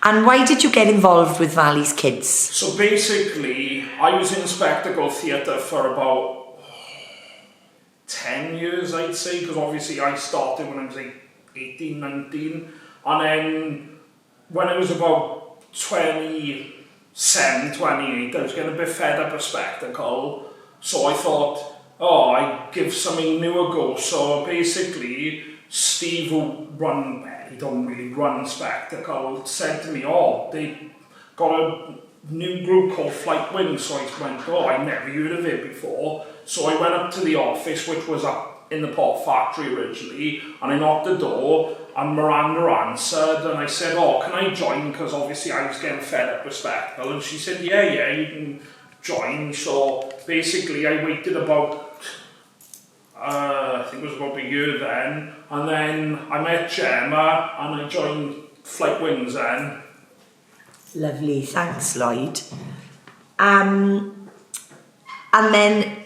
And why did you get involved with Valley's Kids? So basically, I was in spectacle theatre for about 10 years, I'd say, because obviously I started when I was like 18, 19, and then when I was about 27, 28, I was getting a bit fed up of spectacle, so I thought, oh, I'd give something new a go. So basically, Steve, he don't really run spectacle, said to me, oh, they got a new group called Flight Wings. So I went, oh, I never heard of it before. So I went up to the office, which was up in the pot factory originally, and I knocked the door, and Miranda answered, and I said, oh, can I join? Because obviously I was getting fed up with spectacle, and she said, yeah, you can join. So basically I waited about, I think it was about a year then, and then I met Gemma, and I joined Flight Wings then. Lovely, thanks Lloyd. And then,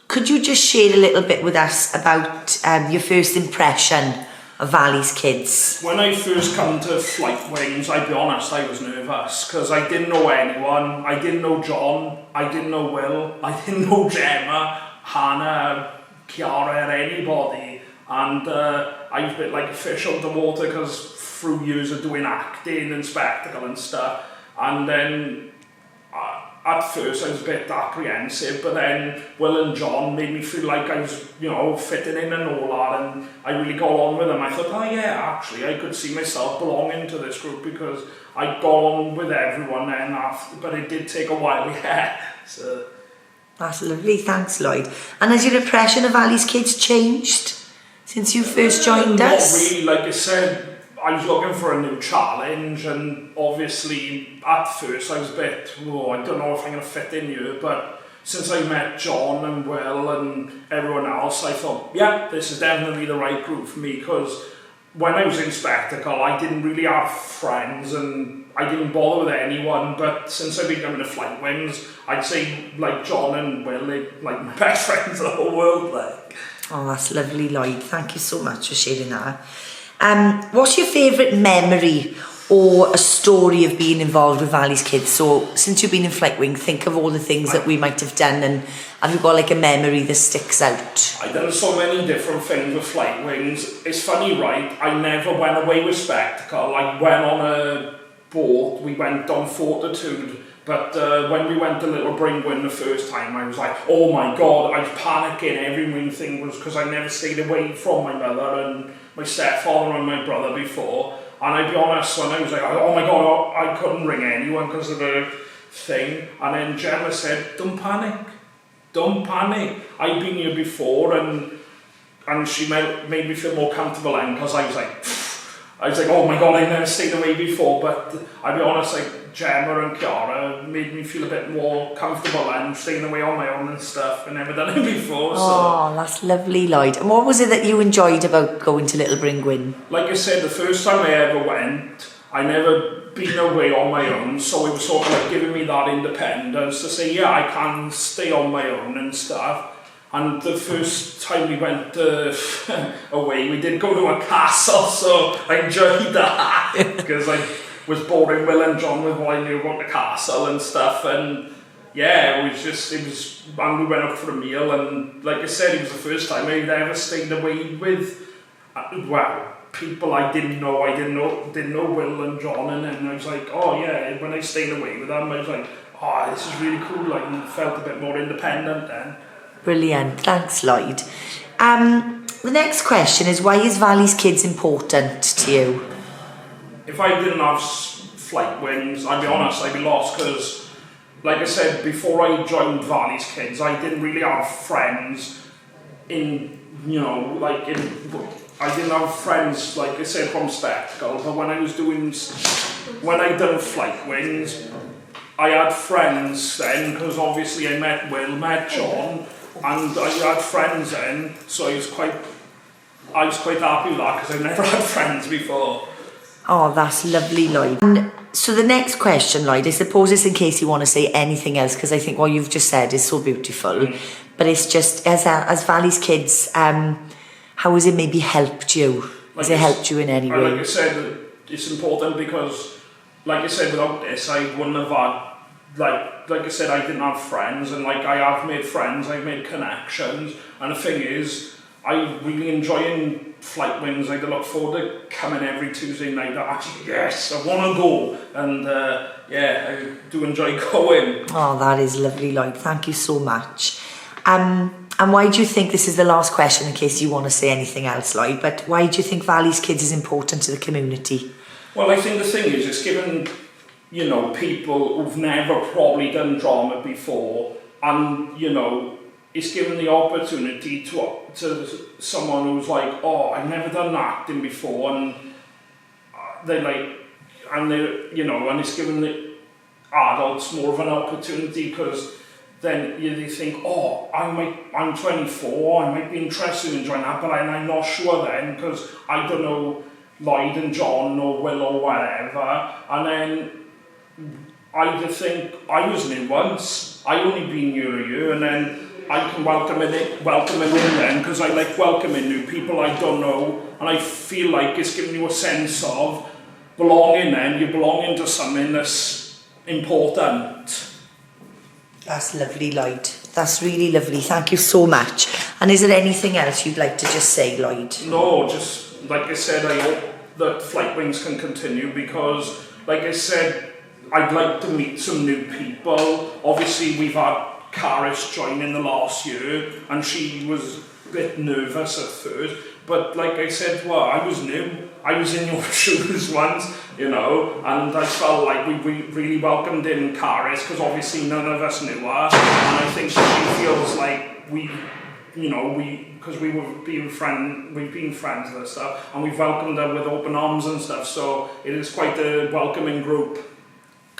could you just share a little bit with us about your first impression of Valley's Kids? When I first come to Flight Wings, I'll be honest, I was nervous because I didn't know anyone. I didn't know John, I didn't know Will, I didn't know Gemma, Hannah, Chiara, or anybody. And I was a bit like a fish out the water because through years of doing acting and spectacle and stuff. And then at first I was a bit apprehensive, but then Will and John made me feel like I was, fitting in and all that, and I really got on with them. I thought, oh yeah, actually I could see myself belonging to this group because I got on with everyone then after, but it did take a while, yeah. So. That's lovely, thanks Lloyd. And has your impression of Valley's Kids changed since you first joined us? Not really, like I said, I was looking for a new challenge, and obviously at first I was a bit, I don't know if I'm going to fit in here, but since I met John and Will and everyone else, I thought, yeah, this is definitely the right group for me, because when I was in spectacle I didn't really have friends and I didn't bother with anyone, but since I've been coming to Flight Wings, I'd say like John and Will, they're like my best friends in the whole world. Like. Oh, that's lovely Lloyd, thank you so much for sharing that. What's your favourite memory or a story of being involved with Valley's Kids? So since you've been in Flight Wing, think of all the things that we might have done, and have you got like a memory that sticks out? I've done so many different things with Flight Wings. It's funny, right? I never went away with spectacle. I went on a boat, we went on Fortitude, but when we went to Little Bryn Gwyn the first time, I was like, oh my god, I was panicking. Every main thing was because I never stayed away from my mother and my stepfather and my brother before. And I'd be honest, when I was like, oh my god, I couldn't ring anyone because of the thing. And then Gemma said, don't panic, I've been here before, and she made me feel more comfortable then, because I was like, oh my god, I never stayed away before. But I'll be honest, like Gemma and Chiara made me feel a bit more comfortable and staying away on my own and stuff. I've never done it before. Oh, that's lovely, Lloyd. And what was it that you enjoyed about going to Little Bryn Gwyn? Like I said, the first time I ever went, I never been away on my own, so it was sort of like giving me that independence to say, yeah, I can stay on my own and stuff. And the first time we went away, we did go to a castle, so I enjoyed that because I was boring Will and John with what I knew about the castle and stuff. And yeah, and we went up for a meal, and like I said, it was the first time I'd ever stayed away with, people I didn't know. I didn't know Will and John, and then I was like, oh yeah, when I stayed away with them, I was like, oh, this is really cool. Like, I felt a bit more independent then. Brilliant, thanks Lloyd. The next question is, why is Valley's Kids important to you? If I didn't have Flight Wings, I'd be honest, I'd be lost, because like I said, before I joined Valley's Kids, I didn't really have friends I didn't have friends, like I said, from spectacle, but when I done Flight Wings, I had friends then, because obviously I met Will, met John, and I had friends then, so I was quite happy with that, because I never had friends before. Oh, that's lovely, Lloyd. And so the next question, Lloyd, I suppose it's in case you want to say anything else, because I think what you've just said is so beautiful, but it's just, as Valley's Kids, how has it maybe helped you? Has it helped you in any way? Like I said, it's important because like I said, without this, I wouldn't have had, like I said, I didn't have friends, and like I have made friends, I've made connections, and the thing is, I really enjoying flight wings. I look forward to coming every Tuesday night. Actually, yes, I want to go, and yeah, I do enjoy going. Oh, that is lovely, Lloyd. Thank you so much. And why do you think, this is the last question in case you want to say anything else, Lloyd, but why do you think Valley's Kids is important to the community? Well, I think the thing is, it's given, you know, people who've never probably done drama before, and, you know, it's given the opportunity to someone who's like, oh, I've never done acting before, and they like, and they, you know, and it's given the adults more of an opportunity, because then they think, oh, I'm 24, I might be interested in joining that, but I'm not sure then, because I don't know Lloyd and John or Will or whatever, and then I just think, I was new once, I only been here a year, and then I can welcome him in then, because I like welcoming new people I don't know, and I feel like it's giving you a sense of belonging then, you're belonging to something that's important. That's lovely, Lloyd. That's really lovely. Thank you so much. And is there anything else you'd like to just say, Lloyd? No, just like I said, I hope that Flight Wings can continue, because, like I said, I'd like to meet some new people. Obviously, we've had Caris join in the last year, and she was a bit nervous at first. But like I said, well, I was new. I was in your shoes once, you know, and I felt like we really welcomed in Caris, because obviously none of us knew her, and I think she feels like because we've been friends and stuff, and we've welcomed her with open arms and stuff, so it is quite a welcoming group.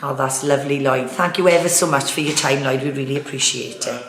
Oh, that's lovely, Lloyd. Thank you ever so much for your time, Lloyd. We really appreciate it.